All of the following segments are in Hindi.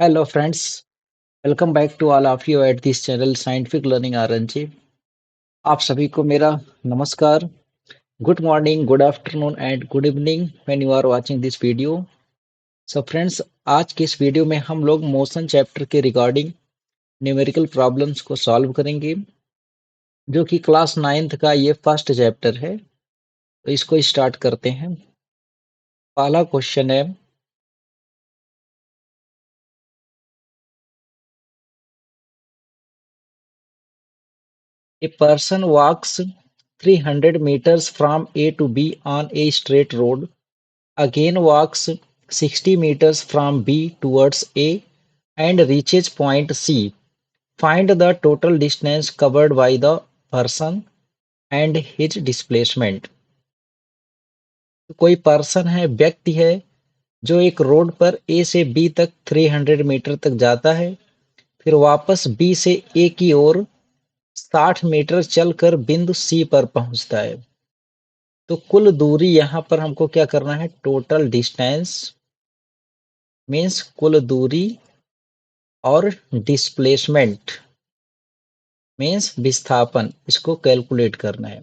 Hello friends, welcome back to all of you at this channel Scientific Learning RNG। आप सभी को मेरा नमस्कार, good morning, good afternoon and good evening when you are watching this video. So friends, आज के इस वीडियो में हम लोग मोशन चैप्टर के रिगार्डिंग न्यूमेरिकल प्रॉब्लम्स को सॉल्व करेंगे, जो कि क्लास 9th का ये फर्स्ट चैप्टर है। तो इसको स्टार्ट करते हैं। पहला क्वेश्चन है, a person walks 300 meters from A to B on a straight road, again walks 60 meters from B towards A and reaches point C. Find the total distance covered by the person and his displacement. कोई पर्सन है, व्यक्ति है, जो एक रोड पर A से B तक 300 मीटर तक जाता है, फिर वापस B से A की ओर 60 मीटर चलकर बिंदु C पर पहुंचता है। तो कुल दूरी यहाँ पर हमको क्या करना है, टोटल डिस्टेंस मीन्स कुल दूरी, और डिस्प्लेसमेंट मीन्स विस्थापन, इसको कैलकुलेट करना है।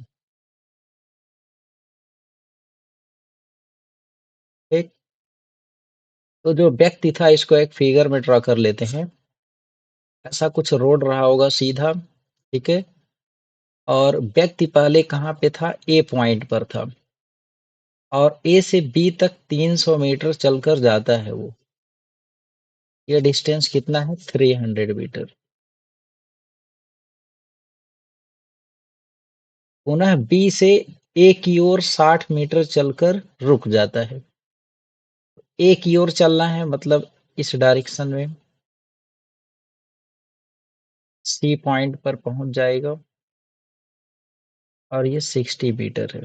ठीक, तो जो व्यक्ति था इसको एक फिगर में ड्रॉ कर लेते हैं। ऐसा कुछ रोड रहा होगा सीधा, ठीक है, और व्यक्ति पहले कहाँ पे था, ए पॉइंट पर था, और ए से बी तक 300 मीटर चलकर जाता है वो। ये डिस्टेंस कितना है, 300 मीटर। पुनः बी से ए की ओर 60 मीटर चलकर रुक जाता है। ए की ओर चलना है, मतलब इस डायरेक्शन में सी पॉइंट पर पहुंच जाएगा, और ये 60 मीटर है।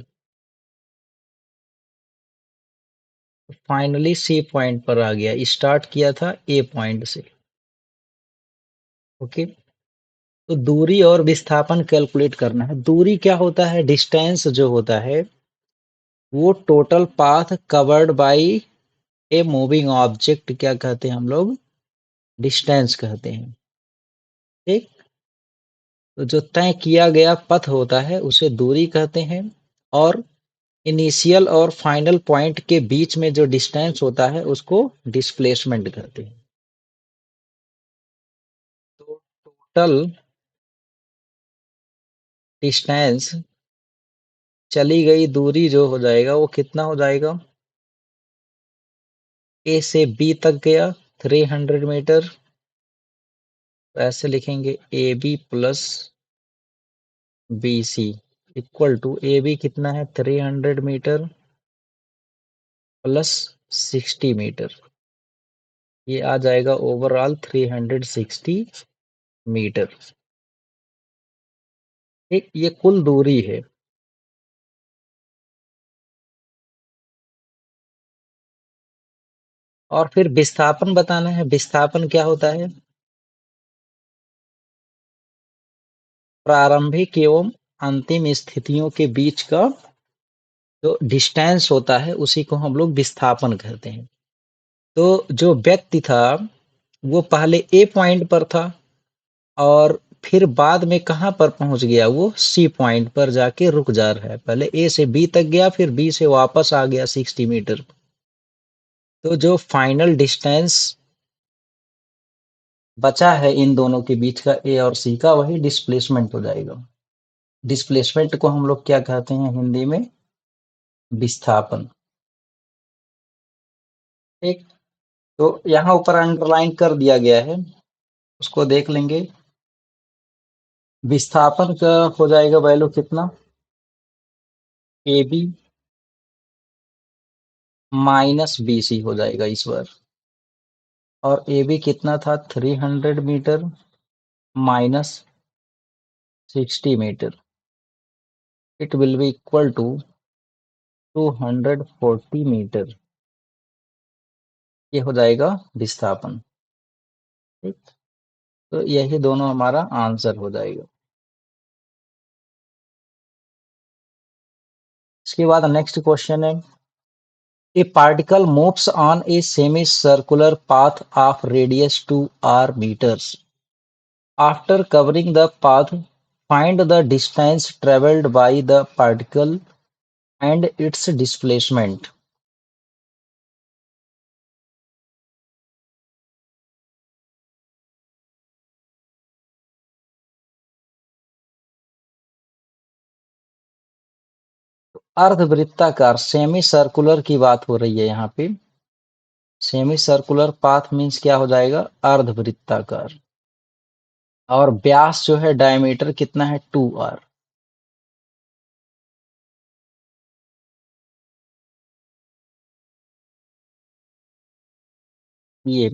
फाइनली सी पॉइंट पर आ गया, स्टार्ट किया था ए पॉइंट से। ओके, तो दूरी और विस्थापन कैलकुलेट करना है। दूरी क्या होता है, डिस्टेंस जो होता है वो total path covered by a moving object, क्या कहते हैं हम लोग, डिस्टेंस कहते हैं। ठीक, तो जो तय किया गया पथ होता है उसे दूरी कहते हैं, और इनिशियल और फाइनल पॉइंट के बीच में जो डिस्टेंस होता है उसको डिस्प्लेसमेंट कहते हैं। तो टोटल डिस्टेंस, चली गई दूरी जो हो जाएगा वो कितना हो जाएगा, ए से बी तक गया 300 मीटर, तो ऐसे लिखेंगे A B plus B C equal to, A B कितना है 300 मीटर प्लस 60 मीटर, ये आ जाएगा ओवरऑल 360 मीटर। ठीक, ये कुल दूरी है। और फिर विस्थापन बताना है। विस्थापन क्या होता है, प्रारंभिक एवं अंतिम स्थितियों के बीच का जो डिस्टेंस होता है उसी को हम लोग विस्थापन कहते हैं। तो जो व्यक्ति था वो पहले ए पॉइंट पर था, और फिर बाद में कहाँ पर पहुंच गया, वो सी पॉइंट पर जाके रुक जा रहा है। पहले ए से बी तक गया, फिर बी से वापस आ गया 60 मीटर। तो जो फाइनल डिस्टेंस बचा है इन दोनों के बीच का, ए और सी का, वही डिस्प्लेसमेंट हो जाएगा। डिस्प्लेसमेंट को हम लोग क्या कहते हैं हिंदी में, विस्थापन। ठीक, तो यहाँ ऊपर अंडरलाइन कर दिया गया है, उसको देख लेंगे। विस्थापन का हो जाएगा वैल्यू कितना, A B minus B C हो जाएगा इस बार। और ए बी कितना था, 300 metre minus 60 metre, it will be equal to 240 metre. ये हो जाएगा विस्थापन। ठीक, तो यही दोनों हमारा आंसर हो जाएगा। इसके बाद नेक्स्ट क्वेश्चन है, A particle moves on a semicircular path of radius 2r meters. After covering the path, find the distance traveled by the particle and its displacement. अर्धवृत्ताकार सेमी सर्कुलर की बात हो रही है यहाँ पे। सेमी सर्कुलर पाथ मीन्स क्या हो जाएगा? अर्धवृत्ताकार। और व्यास जो है डायमीटर कितना है? 2r। ये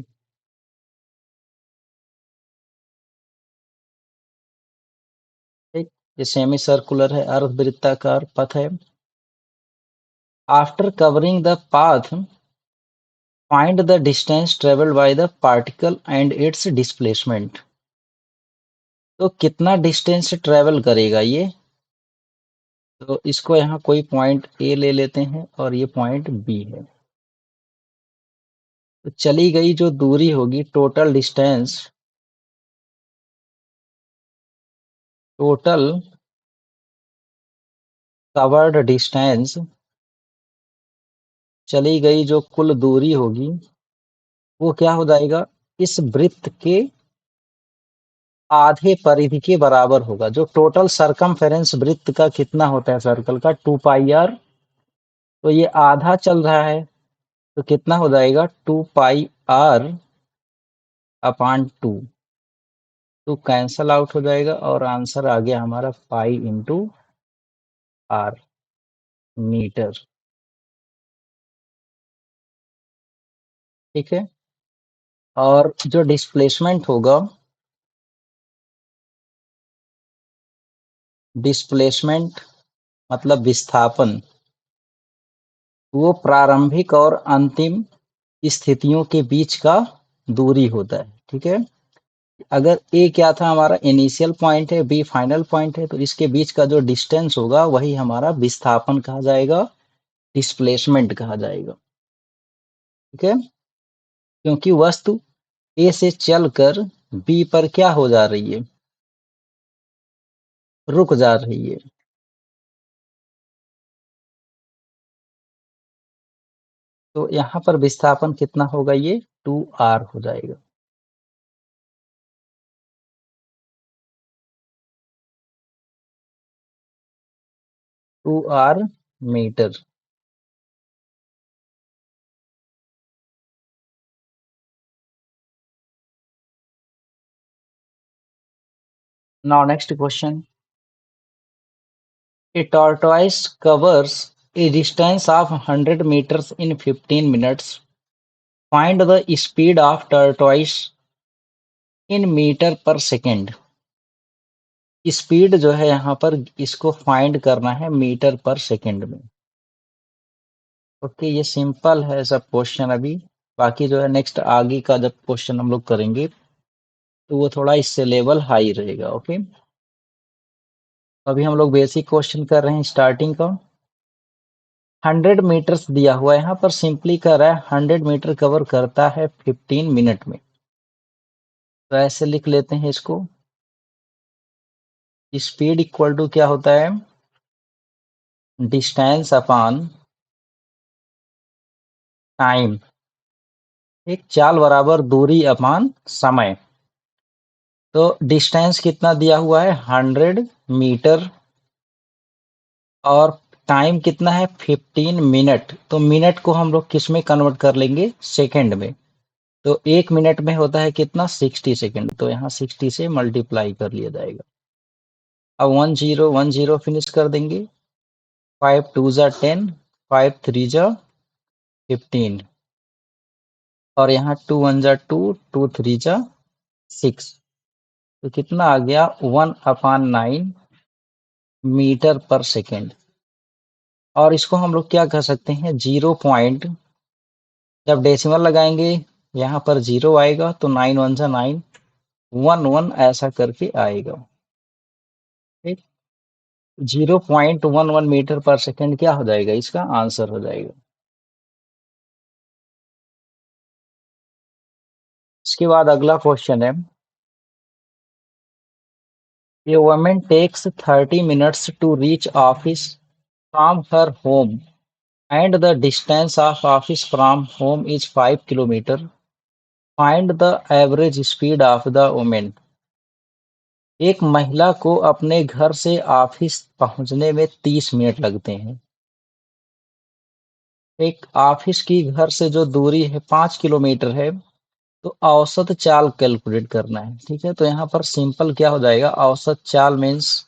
ठीक, ये सेमी सर्कुलर है, अर्धवृत्ताकार पथ है। After covering the path, find the distance travelled by the particle and it's displacement. तो कितना डिस्टेंस ट्रेवल करेगा ये? तो इसको यहाँ कोई पॉइंट ए ले लेते हैं और ये पॉइंट बी है। तो चली गई जो दूरी होगी, total distance, total covered distance, चली गई जो कुल दूरी होगी, वो क्या हो जाएगा? इस वृत्त के आधे परिधि के बराबर होगा। जो टोटल सरकमफेरेंस वृत्त का कितना होता है सर्कल का? 2πr। तो ये आधा चल रहा है, तो कितना हो जाएगा? 2πr upon 2। तो कैंसल आउट हो जाएगा और आंसर आ गया हमारा पाई इंटू आर, मीटर। ठीक है। और जो डिस्प्लेसमेंट होगा, डिस्प्लेसमेंट मतलब विस्थापन, वो प्रारंभिक और अंतिम स्थितियों के बीच का दूरी होता है। ठीक है। अगर ए क्या था? हमारा इनिशियल पॉइंट है, बी फाइनल पॉइंट है, तो इसके बीच का जो डिस्टेंस होगा वही हमारा विस्थापन कहा जाएगा, डिस्प्लेसमेंट कहा जाएगा। ठीक है। क्योंकि वस्तु ए से चलकर बी पर क्या हो जा रही है? रुक जा रही है। तो यहाँ पर विस्थापन कितना होगा? ये 2r हो जाएगा। 2r metre. Now next question. A tortoise covers a distance of 100 meters in 15 minutes. Find the speed of tortoise in metre per second. Speed जो है यहाँ पर इसको फाइंड करना है मीटर पर सेकेंड में। ओके, ये सिंपल है सब क्वेश्चन अभी। बाकी जो है नेक्स्ट आगे का जब क्वेश्चन हम लोग करेंगे तो वो थोड़ा इससे लेवल हाई रहेगा। ओके, अभी हम लोग बेसिक क्वेश्चन कर रहे हैं स्टार्टिंग का। 100 मीटर्स दिया हुआ है, यहाँ पर सिंपली कर रहा है 100 मीटर कवर करता है 15 मिनट में। तो ऐसे लिख लेते हैं इसको। स्पीड इक्वल टू क्या होता है? Distance upon time. एक चाल बराबर दूरी अपॉन समय। तो डिस्टेंस कितना दिया हुआ है? 100 मीटर। और टाइम कितना है? 15 मिनट। तो मिनट को हम लोग किस में कन्वर्ट कर लेंगे? सेकंड में। तो 1 मिनट में होता है कितना? 60 सेकंड। तो यहाँ 60 से मल्टीप्लाई कर लिया जाएगा। अब 10 फिनिश कर देंगे। 5 2 जा 10, 5 3 जा 15, और यहाँ 2 1 जा 2, 2 3 जा 6। तो कितना आ गया? 1/9 मीटर पर सेकेंड। और इसको हम लोग क्या कर सकते हैं? 0 पॉइंट, जब डेसिमल लगाएंगे यहाँ पर 0 आएगा, तो 9 1 जा 9, 1 1 ऐसा करके आएगा। ठीक, 0.11 मीटर पर सेकेंड क्या हो जाएगा? इसका आंसर हो जाएगा। इसके बाद अगला क्वेश्चन है, a woman takes 30 minutes to reach office from her home and the distance of office from home is 5 kilometers. Find the average speed of the woman. एक महिला को अपने घर से ऑफिस पहुंचने में 30 मिनट लगते हैं। एक ऑफिस की घर से जो दूरी है 5 किलोमीटर है, तो औसत चाल कैलकुलेट करना है। ठीक है, तो यहाँ पर सिंपल क्या हो जाएगा, औसत चाल means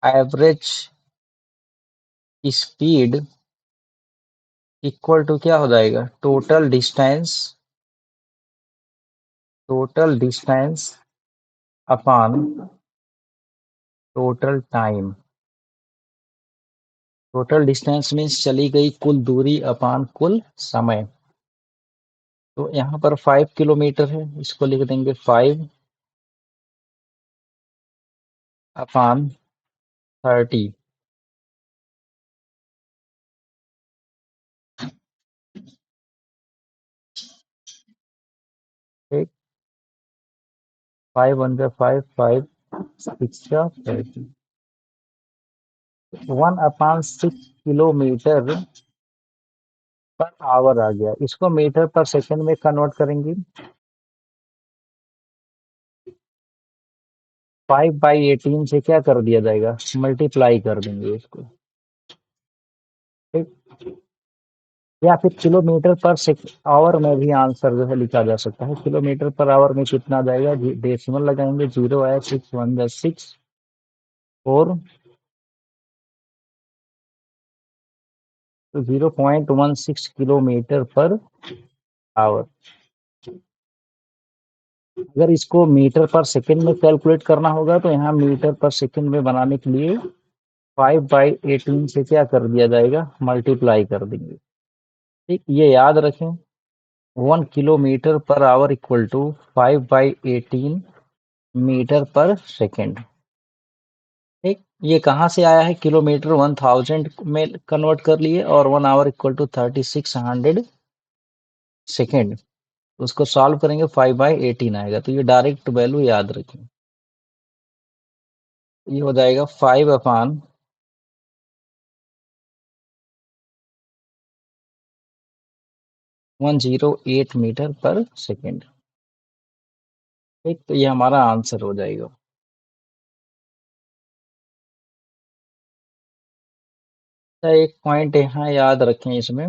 average speed equal to क्या हो जाएगा, total distance upon total time. Total distance means चली गई कुल दूरी अपॉन कुल समय। तो यहाँ पर 5 किलोमीटर है, इसको लिख देंगे 5 अपॉन 30। ठीक, 5 वन जा 5, 5 6 जा 30, 1/6 किलोमीटर पर आवर आ गया। इसको मीटर पर सेकंड में कन्वर्ट करेंगे, 5/18 से क्या कर दिया जाएगा, मल्टीप्लाई कर देंगे इसको। ठीक, या फिर किलोमीटर पर आवर में भी आंसर जो है लिखा जा सकता है। किलोमीटर पर आवर में कितना आ जाएगा, डेसिमल लगाएंगे, 0 आया, 6 वन जा 6, 4, तो 0.16 किलोमीटर पर आवर। अगर इसको मीटर पर सेकंड में कैलकुलेट करना होगा, तो यहाँ मीटर पर सेकंड में बनाने के लिए 5/18 से क्या कर दिया जाएगा, मल्टीप्लाई कर देंगे। ठीक, ये याद रखें, 1 kilometre per hour equal to 5/18 metre per second. ठीक, ये कहाँ से आया है, किलोमीटर 1000 में कन्वर्ट कर लिए और 1 आवर इक्वल टू 3600 सेकेंड। उसको सॉल्व करेंगे, 5/18 आएगा, तो ये डायरेक्ट वैल्यू याद रखें। ये हो जाएगा 5/108 मीटर पर सेकेंड। ठीक, तो ये हमारा आंसर हो जाएगा। तो एक पॉइंट यहाँ याद रखें इसमें,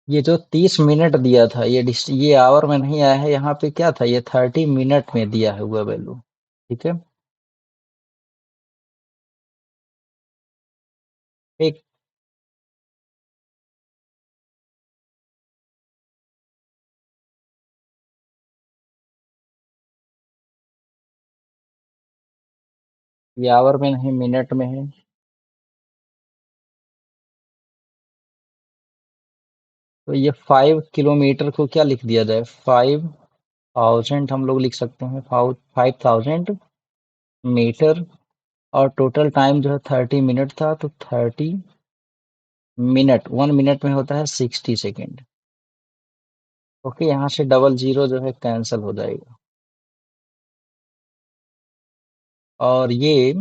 ये जो 30 मिनट दिया था, ये आवर में नहीं आया है, यहाँ पे क्या था, ये 30 मिनट में दिया हुआ वैल्यू। ठीक है, एक ये आवर में नहीं मिनट में है। तो ये 5 किलोमीटर को क्या लिख दिया जाए, 5000 हम लोग लिख सकते हैं, 5000 मीटर। और टोटल टाइम जो है 30 मिनट था, तो 30 मिनट, 1 मिनट में होता है 60 सेकेंड। ओके, यहाँ से डबल जीरो जो है कैंसिल हो जाएगा, और ये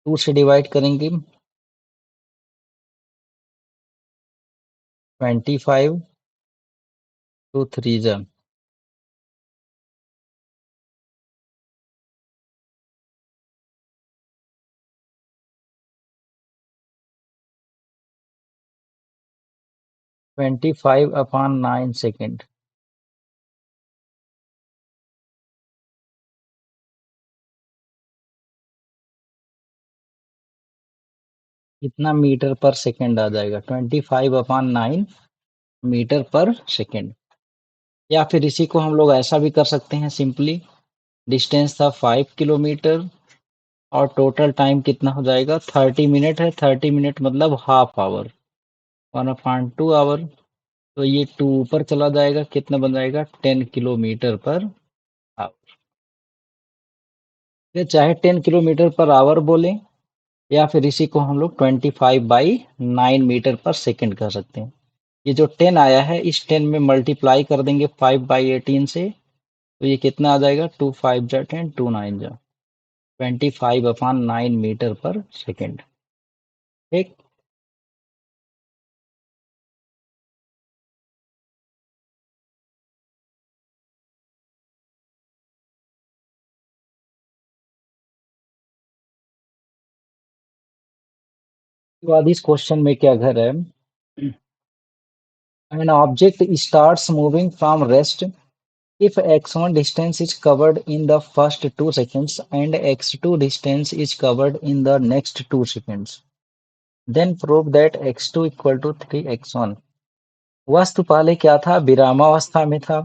2 से डिवाइड करेंगे, 25 टू 3 जा 25/9 सेकेंड। कितना मीटर पर सेकेंड आ जाएगा, 25/9 मीटर पर सेकेंड। या फिर इसी को हम लोग ऐसा भी कर सकते हैं, सिंपली डिस्टेंस था 5 किलोमीटर और टोटल टाइम कितना हो जाएगा, 30 मिनट है, 30 मिनट मतलब हाफ आवर, 1/2 आवर। तो ये 2 ऊपर चला जाएगा, कितना बन जाएगा, 10 किलोमीटर पर आवर। ये चाहे 10 किलोमीटर पर आवर बोले, या फिर इसी को हम लोग 25/9 मीटर पर सेकेंड कह सकते हैं। ये जो 10 आया है इस 10 में मल्टीप्लाई कर देंगे 5/18 से, तो ये कितना आ जाएगा, 2 5 जा 10, 2 9 जा 25/9 मीटर पर सेकेंड। ठीक। तो बाद इस क्वेश्चन में क्या घर है, an object starts moving from rest if x1 distance is covered in the first 2 seconds and x2 distance is covered in the next 2 seconds, then prove that x2 equal to 3x1। वस्तु पहले क्या था, विरामावस्था में था,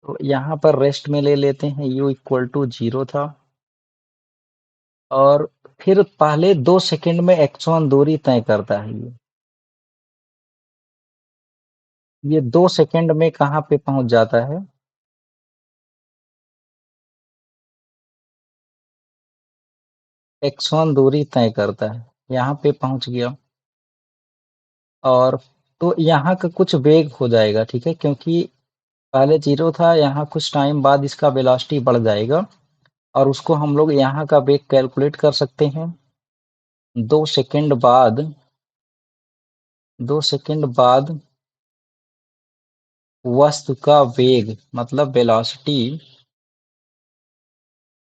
तो यहाँ पर रेस्ट में ले लेते हैं, u इक्वल टू 0 था, और फिर पहले 2 सेकंड में x1 दूरी तय करता है। ये 2 सेकंड में कहाँ पे पहुंच जाता है, x1 दूरी तय करता है, यहाँ पे पहुंच गया। और तो यहाँ का कुछ वेग हो जाएगा, ठीक है, क्योंकि पहले 0 था, यहाँ कुछ टाइम बाद इसका वेलोसिटी बढ़ जाएगा, और उसको हम लोग यहाँ का वेग कैलकुलेट कर सकते हैं। 2 सेकंड बाद 2 सेकंड बाद वस्तु का वेग मतलब वेलोसिटी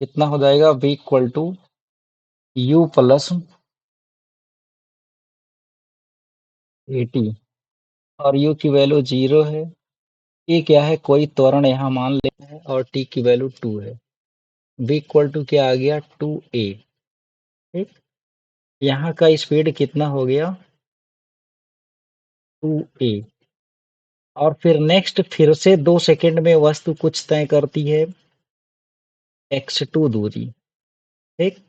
कितना हो जाएगा, v equal to u plus 80, और u की वैल्यू 0 है। ये क्या है, कोई त्वरण यहाँ मान लेते हैं, और t की वैल्यू 2 है। v इक्वल टू क्या आ गया, 2a। ठीक। यहाँ का स्पीड कितना हो गया, 2a। और फिर नेक्स्ट फिर से 2 सेकंड में वस्तु कुछ तय करती है, x2 दूरी। ठीक।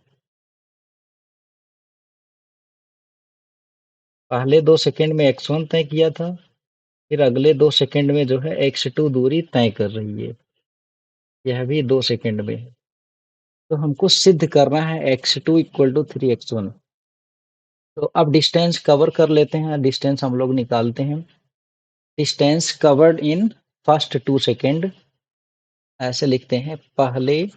पहले 2 सेकंड में x1 तय किया था, फिर अगले 2 सेकंड में जो है x2 दूरी तय कर रही है, यह भी 2 सेकंड में है। तो हमको सिद्ध करना है x2 इक्वल टू 3x1। तो अब डिस्टेंस कवर कर लेते हैं, डिस्टेंस हम लोग निकालते हैं। Distance covered in first 2 second, ऐसे लिखते हैं, पहले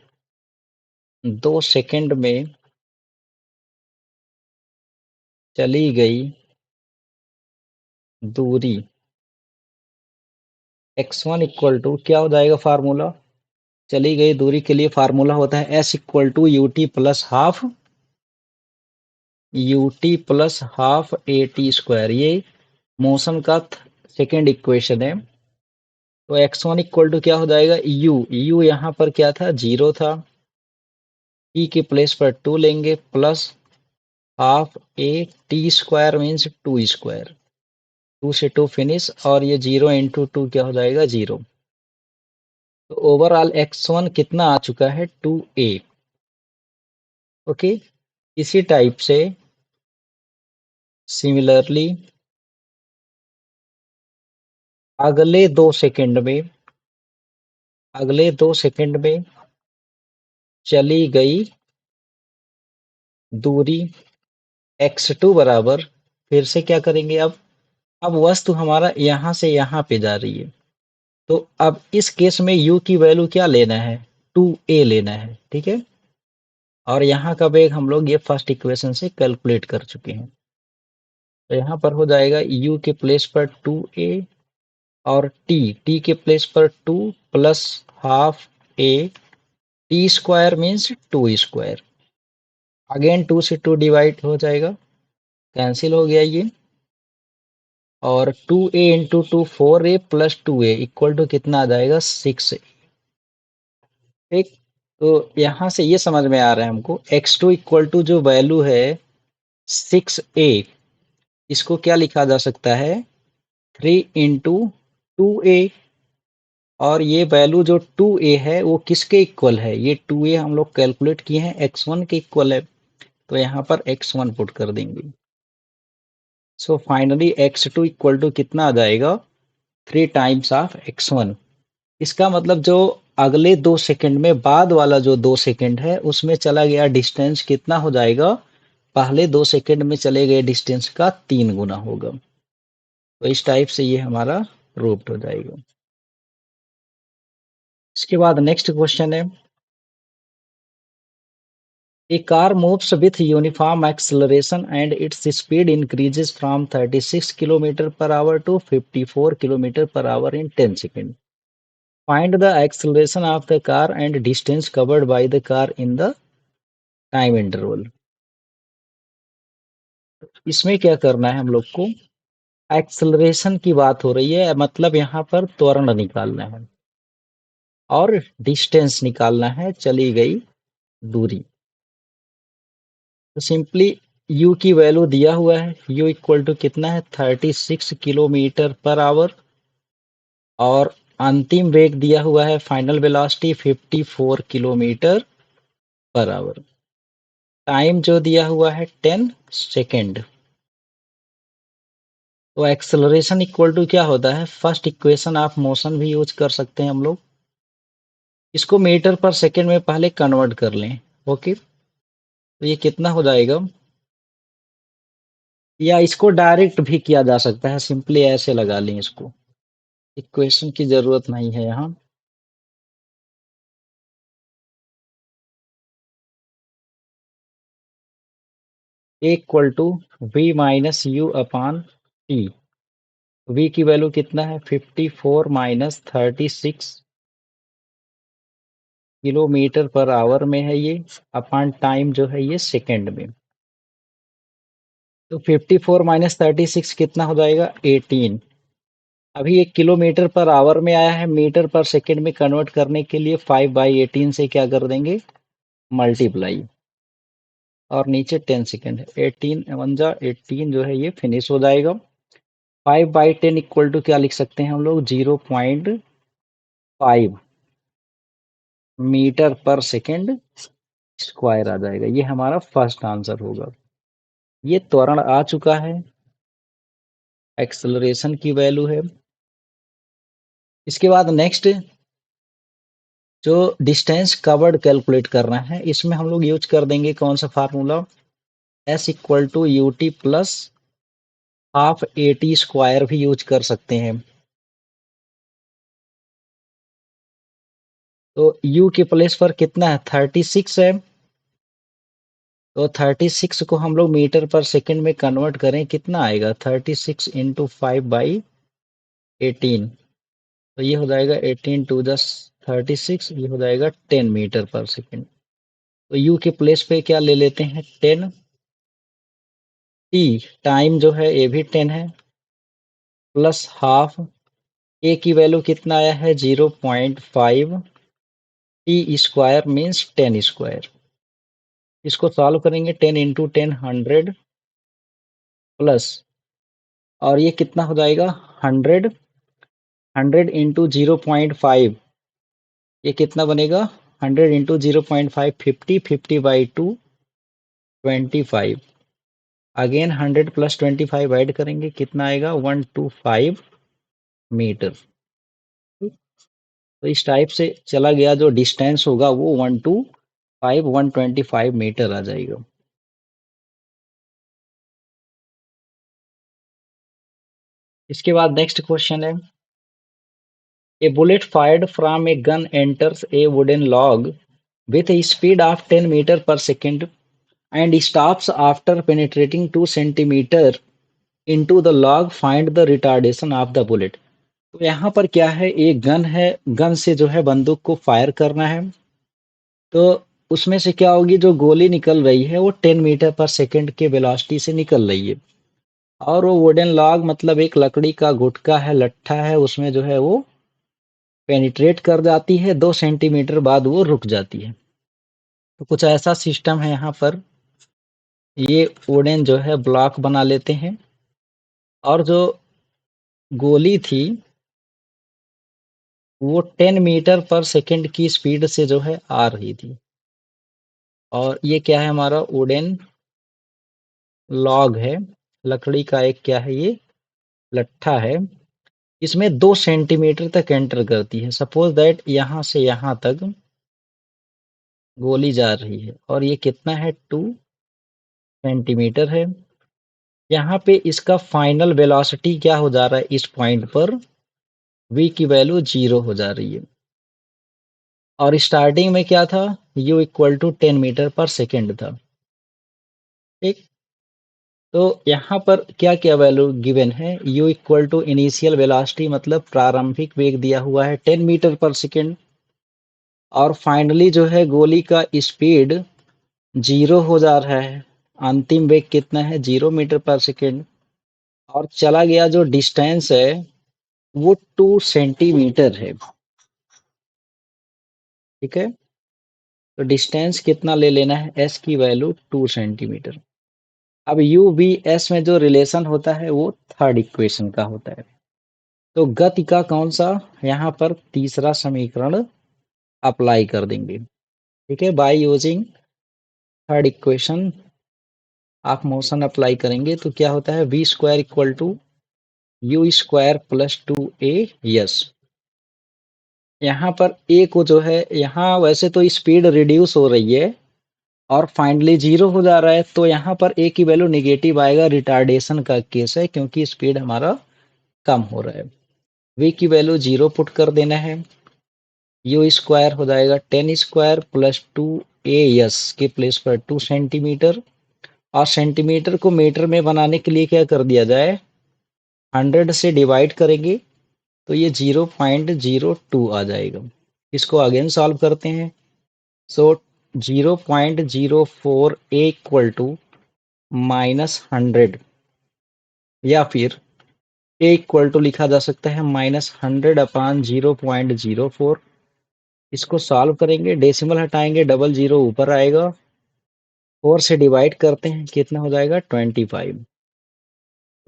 2 सेकंड में चली गई दूरी x1 इक्वल टू क्या हो जाएगा, फार्मूला, चली गई दूरी के लिए फार्मूला होता है s equal to ut plus half a t square. ये मोशन का सेकेंड इक्वेशन है। तो x1 इक्वल टू क्या हो जाएगा, u यहाँ पर क्या था, 0 था, t के प्लेस पर 2 लेंगे, plus half a t square means 2 square, 2 से 2 फिनिश, और ये 0 इंटू 2 क्या हो जाएगा, 0। तो ओवरऑल x1 कितना आ चुका है, 2a। ओके। इसी टाइप से सिमिलरली अगले 2 सेकंड में चली गई दूरी x2 बराबर, फिर से क्या करेंगे, अब वस्तु हमारा यहाँ से यहाँ पे जा रही है, तो अब इस केस में u की वैल्यू क्या लेना है, 2a लेना है। ठीक है। और यहाँ का वेग हम लोग ये फर्स्ट इक्वेशन से कैलकुलेट कर चुके हैं। तो यहाँ पर हो जाएगा u के प्लेस पर 2a, और t के प्लेस पर 2 plus half a T square means 2 square. Again 2 से 2 डिवाइड हो जाएगा, कैंसिल हो गया ये, और 2a into 2 4a plus 2a equal to कितना आ जाएगा, 6a। ठीक। तो यहाँ से ये समझ में आ रहा है हमको, x2 इक्वल टू जो वैल्यू है 6a, इसको क्या लिखा जा सकता है, 3 इंटू 2a। और ये वैल्यू जो 2a है वो किसके इक्वल है, ये 2a हम लोग कैलकुलेट किए हैं x1 के इक्वल है, तो यहाँ पर x1 पुट कर देंगे। So finally x2 equal to कितना आ जाएगा, 3 टाइम्स ऑफ x1। इसका मतलब जो अगले 2 सेकंड में बाद वाला जो 2 सेकंड है उसमें चला गया डिस्टेंस कितना हो जाएगा, पहले 2 सेकंड में चले गए डिस्टेंस का 3 गुना होगा। तो इस टाइप से ये हमारा प्रूव्ड हो जाएगा। इसके बाद नेक्स्ट क्वेश्चन है, A car moves with uniform acceleration and its speed increases from 36 km per hour to 54 km per hour in 10 seconds. Find the acceleration of the car and distance covered by the car in the time interval. इसमें क्या करना है हम लोग को, एक्सेलरेशन की बात हो रही है, मतलब यहाँ पर त्वरण निकालना है और डिस्टेंस निकालना है, चली गई दूरी। तो सिंपली u की वैल्यू दिया हुआ है, u इक्वल टू कितना है 36 किलोमीटर पर आवर, और अंतिम वेग दिया हुआ है final velocity 54 kilometre per our. Time जो दिया हुआ है 10 सेकेंड। तो एक्सेलरेशन इक्वल टू क्या होता है, फर्स्ट इक्वेशन ऑफ मोशन भी यूज कर सकते हैं हम लोग। इसको मीटर पर सेकेंड में पहले कन्वर्ट कर लें। ओके, तो ये कितना हो जाएगा, या इसको डायरेक्ट भी किया जा सकता है, सिंपली ऐसे लगा लें इसको, इक्वेशन की जरूरत नहीं है यहाँ। Equal to v minus u upon t. V की वैल्यू कितना है 54 माइनस 36 किलोमीटर पर आवर में है ये, अपॉन टाइम जो है ये सेकेंड में। तो 54 माइनस 36 कितना हो जाएगा 18। अभी एक किलोमीटर पर आवर में आया है, मीटर पर सेकेंड में कन्वर्ट करने के लिए 5/18 से क्या कर देंगे, मल्टीप्लाई, और नीचे 10 सेकेंड है, 18 वन जा 18 जो है ये फिनिश हो जाएगा। 5/10 इक्वल टू क्या लिख सकते हैं हम लोग, 0.5 मीटर पर सेकेंड स्क्वायर आ जाएगा। ये हमारा फर्स्ट आंसर होगा। ये त्वरण आ चुका है, एक्सेलरेशन की वैल्यू है। इसके बाद नेक्स्ट जो डिस्टेंस कवर्ड कैलकुलेट करना है, इसमें हम लोग यूज कर देंगे कौन सा formula, s equal to u t plus half a t square भी यूज कर सकते हैं। तो u के प्लेस पर कितना है 36 है, तो 36 को हम लोग मीटर पर सेकंड में कन्वर्ट करें, कितना आएगा 36 इंटू 5/18। तो ये हो जाएगा 18 टू द 36, ये हो जाएगा 10 मीटर पर सेकंड। तो u के प्लेस पे क्या ले लेते हैं 10 t, टाइम जो है ये भी 10 है, प्लस हाफ, ए की वैल्यू कितना आया है 0.5, टी स्क्वायर मीन्स 10 स्क्वायर। इसको सॉल्व करेंगे 10 इंटू 10 100 प्लस, और ये कितना हो जाएगा 100, 100 इंटू 0.5, ये कितना बनेगा 100 इंटू 0.5 50, 50/2 25, अगेन 100 प्लस 25 ऐड करेंगे, कितना आएगा 125 मीटर। तो इस टाइप से चला गया, जो डिस्टेंस होगा वो 125 मीटर आ जाएगा। इसके बाद नेक्स्ट क्वेश्चन है, a bullet fired from a gun enters a wooden log with a speed of 10 meter per second and stops after penetrating 2 centimeter into the log, find the retardation of the bullet। तो यहाँ पर क्या है, एक गन है, गन से जो है बंदूक को फायर करना है, तो उसमें से क्या होगी, जो गोली निकल रही है वो 10 मीटर पर सेकंड के वेलोसिटी से निकल रही है, और वो वुडन लॉग मतलब एक लकड़ी का गुटका है, लट्ठा है, उसमें जो है वो पेनिट्रेट कर जाती है, 2 सेंटीमीटर बाद वो रुक जाती है। तो कुछ ऐसा सिस्टम है यहाँ पर, ये वुडन जो है ब्लॉक बना लेते हैं, और जो गोली थी वो 10 मीटर पर सेकंड की स्पीड से जो है आ रही थी, और ये क्या है हमारा वुडन लॉग है, लकड़ी का एक क्या है ये लट्ठा है, इसमें 2 सेंटीमीटर तक एंटर करती है। सपोज दैट यहाँ से यहाँ तक गोली जा रही है, और ये कितना है 2 सेंटीमीटर है, यहाँ पे इसका फाइनल वेलोसिटी क्या हो जा रहा है, इस पॉइंट पर v की वैल्यू 0 हो जा रही है। और स्टार्टिंग में क्या था, u equal to 10 metre per second था। ठीक, तो यहाँ पर क्या क्या वैल्यू गिवन है, u equal to initial velocity मतलब प्रारंभिक वेग दिया हुआ है 10 मीटर पर सेकेंड, और फाइनली जो है गोली का स्पीड 0 हो जा रहा है। अंतिम वेग कितना है, 0 मीटर पर सेकेंड। और चला गया जो डिस्टेंस है वो 2 सेंटीमीटर है। ठीक है, तो डिस्टेंस कितना ले लेना है, s की वैल्यू 2 सेंटीमीटर। अब u v s में जो रिलेशन होता है वो थर्ड इक्वेशन का होता है। तो गति का कौन सा, यहाँ पर तीसरा समीकरण अप्लाई कर देंगे। ठीक है, by using third equation of motion apply करेंगे तो क्या होता है, v square equal to u square plus 2a। यहाँ पर a को जो है, यहाँ वैसे तो स्पीड रिड्यूस हो रही है और फाइनली 0 हो जा रहा है, तो यहाँ पर a की वैल्यू निगेटिव आएगा, रिटार्डेशन का केस है क्योंकि स्पीड हमारा कम हो रहा है। v की वैल्यू 0 पुट कर देना है, u स्क्वायर हो जाएगा 10 स्क्वायर प्लस 2a के प्लेस पर 2 सेंटीमीटर। और सेंटीमीटर को मीटर में बनाने के लिए क्या कर दिया जाए, 100 से डिवाइड करेंगे तो ये 0.02 आ जाएगा। इसको अगेन सॉल्व करते हैं। सो 0.04 इक्वल टू -100, या फिर a इक्वल टू लिखा जा सकता है -100 अपान 0.04। इसको सॉल्व करेंगे, डेसिमल हटाएंगे, डबल जीरो ऊपर आएगा, 4 से डिवाइड करते हैं, कितना हो जाएगा 25।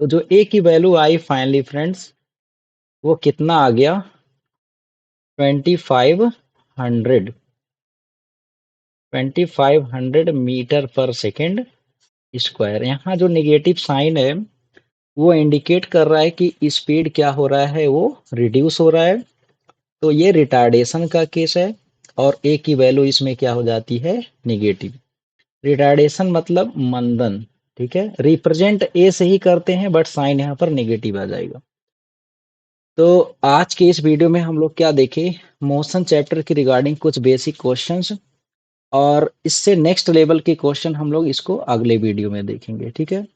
तो जो a की वैल्यू आई फाइनली फ्रेंड्स वो कितना आ गया, 2500, 2500 मीटर पर सेकेंड स्क्वायर। यहाँ जो नेगेटिव साइन है वो इंडिकेट कर रहा है कि स्पीड क्या हो रहा है, वो रिड्यूस हो रहा है। तो ये रिटार्डेशन का केस है और ए की वैल्यू इसमें क्या हो जाती है, नेगेटिव। रिटार्डेशन मतलब मंदन। ठीक है, रिप्रेजेंट ए से ही करते हैं बट साइन यहाँ पर नेगेटिव आ जाएगा। तो आज के इस वीडियो में हम लोग क्या देखे, मोशन चैप्टर की रिगार्डिंग कुछ बेसिक क्वेश्चंस, और इससे नेक्स्ट लेवल के क्वेश्चन हम लोग इसको अगले वीडियो में देखेंगे। ठीक है,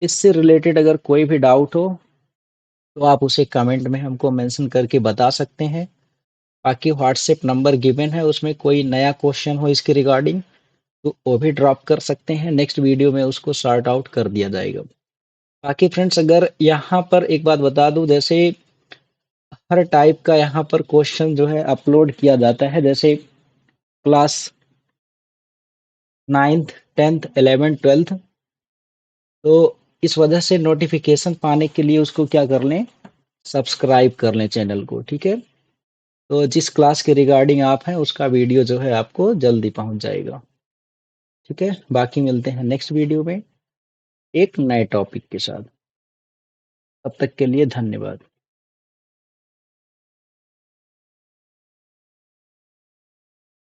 इससे रिलेटेड अगर कोई भी डाउट हो तो आप उसे कमेंट में हमको मेंशन करके बता सकते हैं। बाकी व्हाट्सएप नंबर गिवन है, उसमें कोई नया क्वेश्चन हो इसके रिगार्डिंग तो वो भी ड्रॉप कर सकते हैं, नेक्स्ट वीडियो में उसको सॉर्ट आउट कर दिया जाएगा। बाकी फ्रेंड्स अगर यहाँ पर एक बात बता दूं, जैसे हर टाइप का यहाँ पर क्वेश्चन जो है अपलोड किया जाता है, जैसे class 9th 10th 11th 12th, तो इस वजह से नोटिफिकेशन पाने के लिए उसको क्या कर लें, सब्सक्राइब कर लें चैनल को। ठीक है, तो जिस क्लास के रिगार्डिंग आप हैं उसका वीडियो जो है आपको जल्दी पहुंच जाएगा। ठीक है, बाकी मिलते हैं नेक्स्ट वीडियो में एक नए टॉपिक के साथ। तब तक के लिए धन्यवाद।